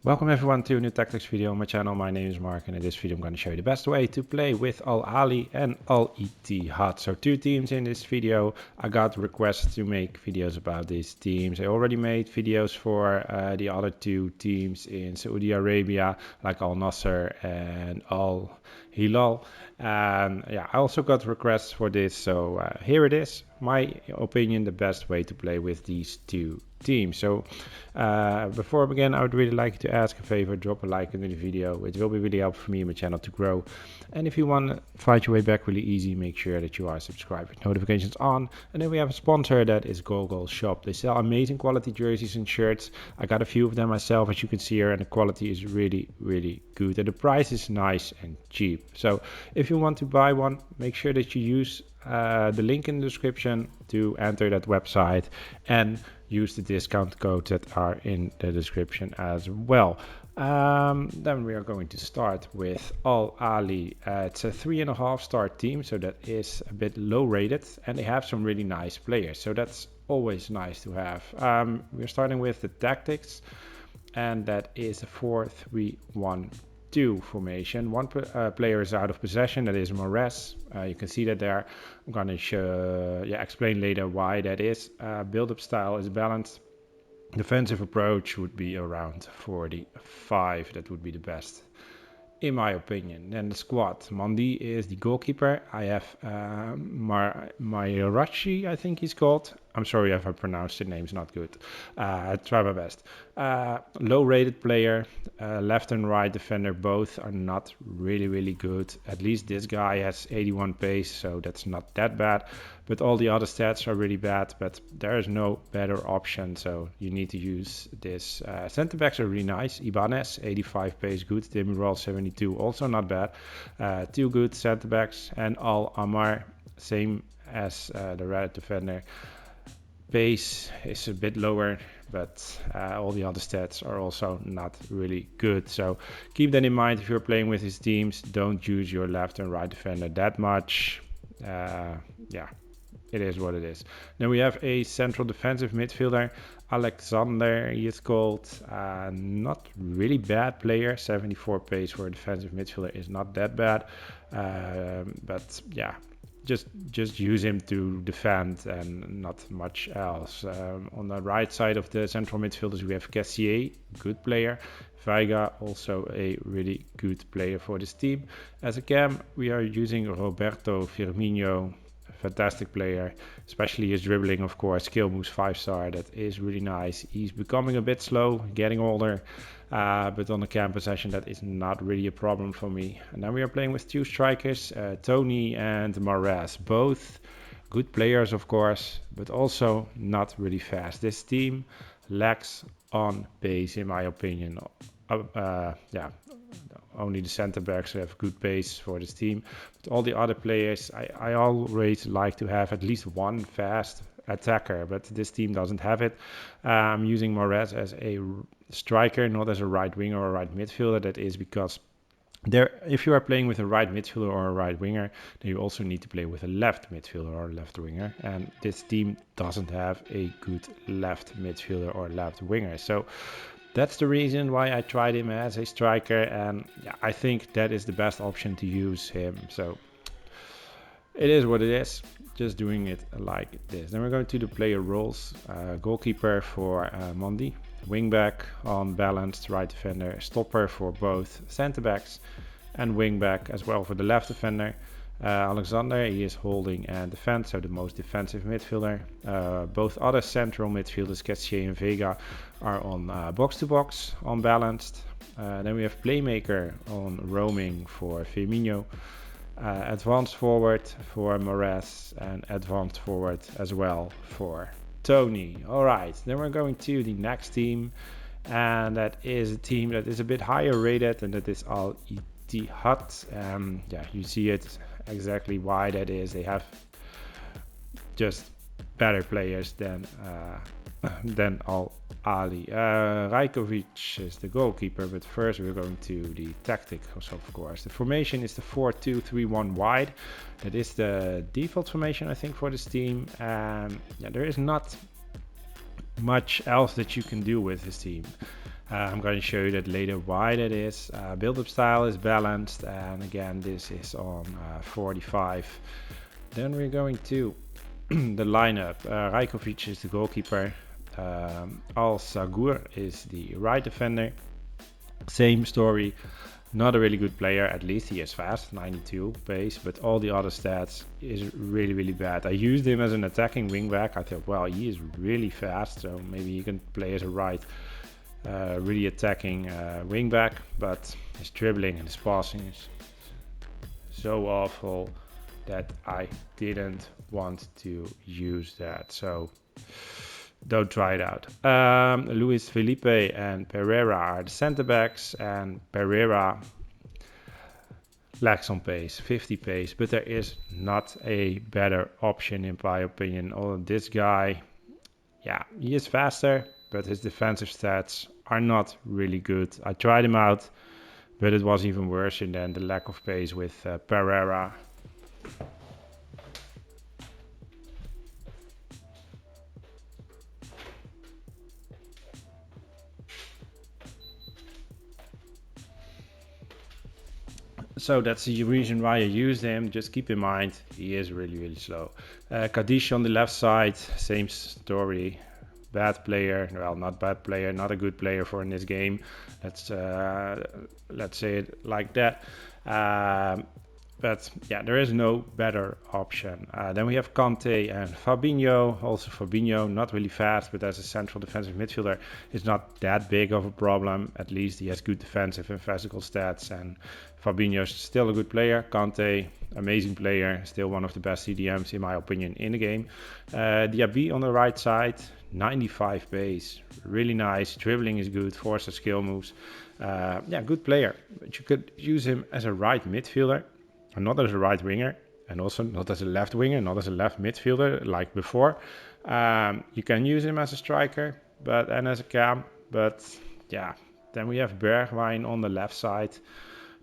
Welcome everyone to a new tactics video on my channel. My name is Mark and in this video I'm going to show you the best way to play with Al Ahly and Al Ittihad. So two teams in this video. I got requests to make videos about these teams. I already made videos for the other two teams in Saudi Arabia like Al Nasser and Al Hilal. And yeah, I also got requests for this, so here it is. My opinion, the best way to play with these two teams. So before I begin, I would really like to ask a favor: drop a like under the video. It will be really helpful for me and my channel to grow. And if you want to find your way back really easy, make sure that you are subscribed with notifications on. And then we have a sponsor, that is Google Shop. They sell amazing quality jerseys and shirts. I got a few of them myself, as you can see here, and the quality is really good and the price is nice and cheap. So if you want to buy one, make sure that you use the link in the description to enter that website and use the discount codes that are in the description as well. Then we are going to start with Al Ahly. It's a 3.5 star team, so that is a bit low rated, and they have some really nice players, so that's always nice to have. We're starting with the tactics, and that is a 4-3-1-2 formation. One player is out of possession, that is Morez. You can see that there. I'm gonna explain later why that is. Build-up style is balanced. Defensive approach would be around 45. That would be the best, in my opinion. Then the squad. Mandi is the goalkeeper. I have Mayrachi, I think he's called. I'm sorry if I pronounced the name's not good. I try my best. Low rated player. Left and right defender both are not really good. At least this guy has 81 pace, so that's not that bad. But all the other stats are really bad, but there is no better option, so you need to use this. Center backs are really nice. Ibanez, 85 pace, good. Demiral, 72, also not bad. Two good center backs. And Al Amar, same as the red defender. Pace is a bit lower, but all the other stats are also not really good. So keep that in mind if you're playing with these teams. Don't use your left and right defender that much. It is what it is. Then we have a central defensive midfielder, Alexander, he is called. Not really bad player. 74 pace for a defensive midfielder is not that bad. But yeah, just use him to defend and not much else. On the right side of the central midfielders, we have Cassier, good player. Veiga, also a really good player for this team. As a cam, we are using Roberto Firmino. Fantastic player, especially his dribbling, of course. Skill moves 5-star, that is really nice. He's becoming a bit slow, getting older, but on the cam possession that is not really a problem for me. And then we are playing with two strikers, Tony and Morez. Both good players, of course, but also not really fast. This team lacks on pace, in my opinion. Only the center backs have good pace for this team, but all the other players, I always like to have at least one fast attacker, but this team doesn't have it. I'm using Morez as a striker, not as a right winger or a right midfielder. That is because if you are playing with a right midfielder or a right winger, then you also need to play with a left midfielder or left winger, and this team doesn't have a good left midfielder or left winger. So that's the reason why I tried him as a striker, and yeah, I think that is the best option to use him. So it is what it is, just doing it like this. Then we're going to the player roles. Goalkeeper for Mondi, wingback on balanced, right defender, stopper for both center backs, and wingback as well for the left defender. Alexander, he is holding and defense, so the most defensive midfielder. Both other central midfielders, Cassier and Veiga, are on box-to-box, on balanced. Then we have playmaker on roaming for Firmino, advanced forward for Morez, and advanced forward as well for Tony. Alright, then we're going to the next team, and that is a team that is a bit higher rated, and that is Al Ittihad. You see it exactly why that is. They have just better players than Al Ahly. Rajkovic is the goalkeeper, but first we're going to the tactics, of course. The formation is the 4-2-3-1 wide. That is the default formation, I think, for this team. There is not much else that you can do with this team. I'm going to show you that later why that is. Build-up style is balanced, and again this is on 45. Then we're going to the lineup. Rajkovic is the goalkeeper. Al Sagur is the right defender. Same story. Not a really good player, at least he is fast, 92 pace, but all the other stats is really bad. I used him as an attacking wingback. I thought, well, he is really fast, so maybe he can play as a right, really attacking wingback, but his dribbling and his passing is so awful that I didn't want to use that. So don't try it out. Luis Felipe and Pereira are the center backs, and Pereira lacks on pace, 50 pace, but there is not a better option in my opinion. Although this guy, yeah, he is faster, but his defensive stats are not really good. I tried him out, but it was even worse than the lack of pace with Pereira. So that's the reason why I used him. Just keep in mind, he is really slow. Kadish on the left side, same story. Bad player, well, not bad player, not a good player for in this game. Let's say it like that. But yeah, there is no better option. Then we have Kante and Fabinho. Also Fabinho, not really fast, but as a central defensive midfielder, it's not that big of a problem. At least he has good defensive and physical stats. And Fabinho is still a good player. Kante, amazing player, still one of the best CDMs in my opinion in the game. Diaby on the right side, 95 pace, really nice. Dribbling is good, forces skill moves. Yeah, good player. But you could use him as a right midfielder, and not as a right winger, and also not as a left winger, not as a left midfielder like before. You can use him as a striker, and as a cam. But yeah, then we have Bergwijn on the left side.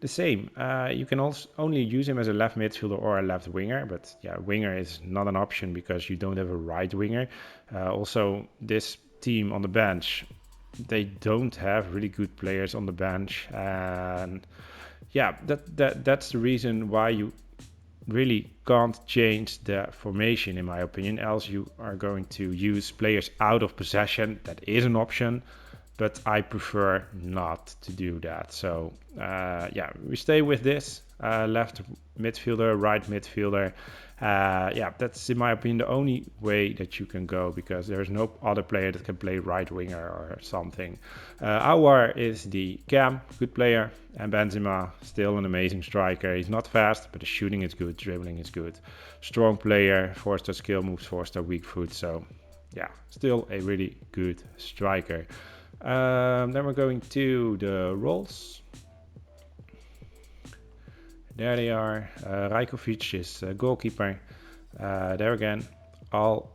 The same. You can also only use him as a left midfielder or a left winger, but yeah, winger is not an option because you don't have a right winger. Also, this team on the bench, they don't have really good players on the bench, and yeah, that's the reason why you really can't change the formation in my opinion. Else you are going to use players out of possession. That is an option, but I prefer not to do that. So yeah, we stay with this left midfielder, right midfielder. Yeah, that's in my opinion the only way that you can go, because there's no other player that can play right winger or something. Aouar is the cam, good player, and Benzema, still an amazing striker. He's not fast, but the shooting is good, dribbling is good. Strong player, 4-star skill moves, 4-star weak foot. So yeah, still a really good striker. Then we're going to the roles. There they are. Rajkovic is goalkeeper. There again, Al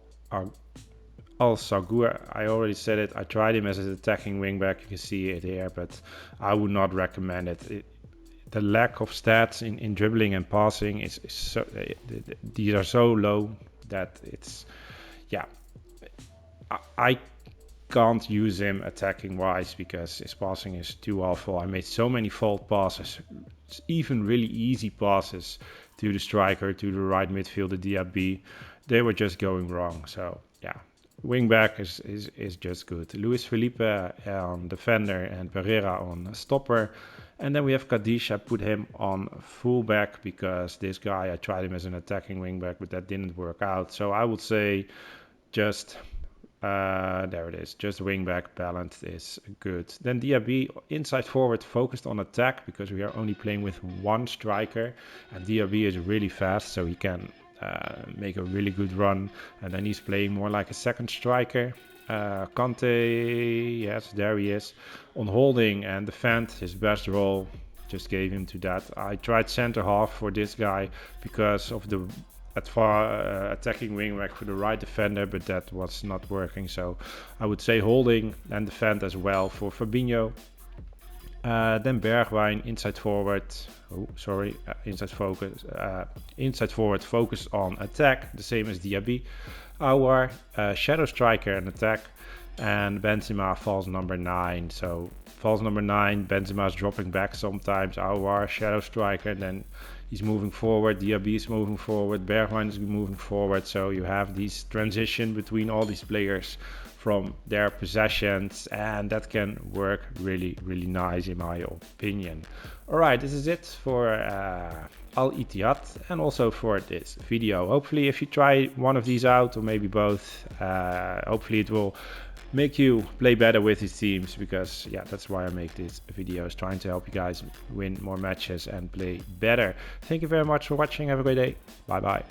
Sagur. I already said it. I tried him as an attacking wingback. You can see it here, but I would not recommend it. The lack of stats in dribbling and passing is so. These are so low that it's, yeah. I can't use him attacking wise because his passing is too awful. I made so many fault passes, even really easy passes to the striker, to the right midfielder Diaby. They were just going wrong. So yeah, wingback is just good. Luis Felipe on defender and Pereira on stopper. And then we have Kadish. I put him on fullback because this guy, I tried him as an attacking wingback, but that didn't work out. So I would say just there it is. Just wingback balanced is good. Then Diaby inside forward, focused on attack because we are only playing with one striker, and Diaby is really fast, so he can make a really good run. And then he's playing more like a second striker. Kante, yes, there he is on holding and defend. His best role, just gave him to that. I tried center half for this guy because of the attacking wingback for the right defender, but that was not working. So I would say holding and defend as well for Fabinho. Then Bergwijn inside forward. Inside forward, focus on attack, the same as Diaby. Aouar, shadow striker and attack. and Benzema falls number 9. So falls number 9, Benzema is dropping back sometimes, Aouar, shadow striker, and then he's moving forward, Diaby is moving forward, Bergwijn is moving forward. So you have these transition between all these players from their possessions, and that can work really nice in my opinion. Alright, this is it for Al Ittihad and also for this video. Hopefully if you try one of these out, or maybe both, hopefully it will make you play better with these teams, because yeah, that's why I make these videos, trying to help you guys win more matches and play better. Thank you very much for watching. Have a great day. Bye bye.